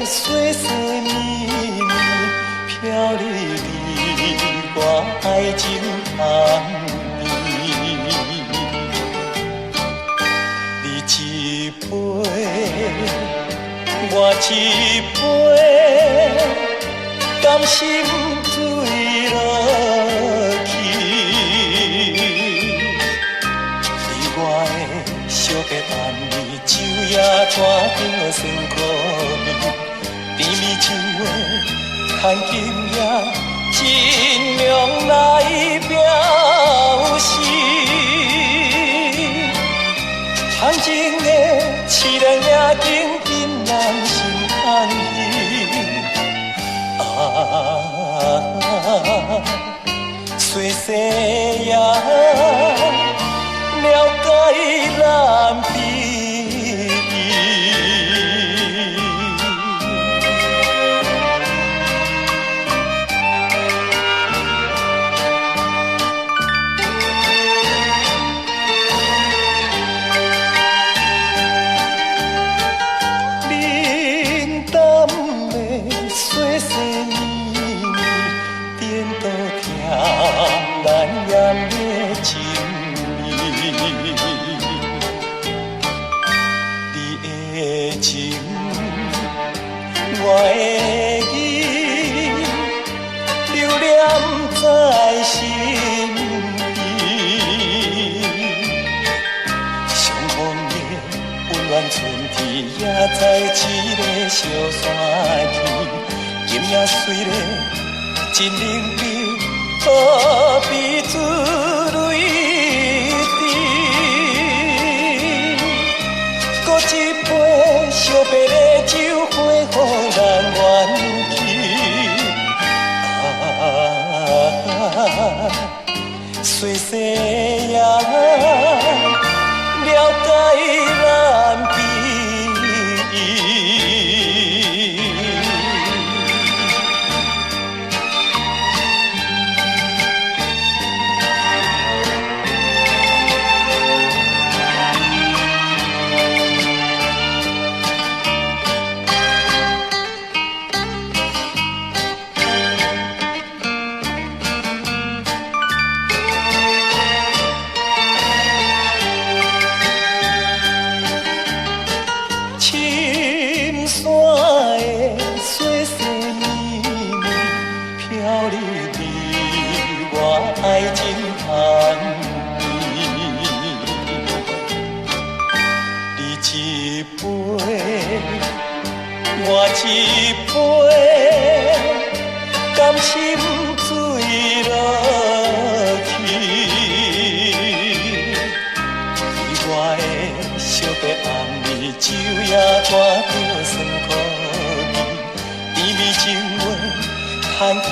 细细绵绵，飘离离我爱情旁边。你一杯，我一杯，甘心醉落去。在我的惜别暗暝，酒也带着酸苦味，甜蜜像话，牵金也尽量来表示。谈情的凄凉也紧紧人心安去。细细也了解咱彼冷淡的细细绵绵，颠倒听咱炎的情意。你的情，我的意，留恋在心边。相逢的温暖春天，也在一个小山去。今夜虽然真冷冰，何必自泪滴？搁一杯惜别的酒，会予咱远去。细细也了解咱彼。青山的细细绵绵，飘离离我爱情旁边。你一杯，我一杯，甘心醉落去。在我的惜别暗暝，酒也带着酸苦味，甜蜜情话，牵金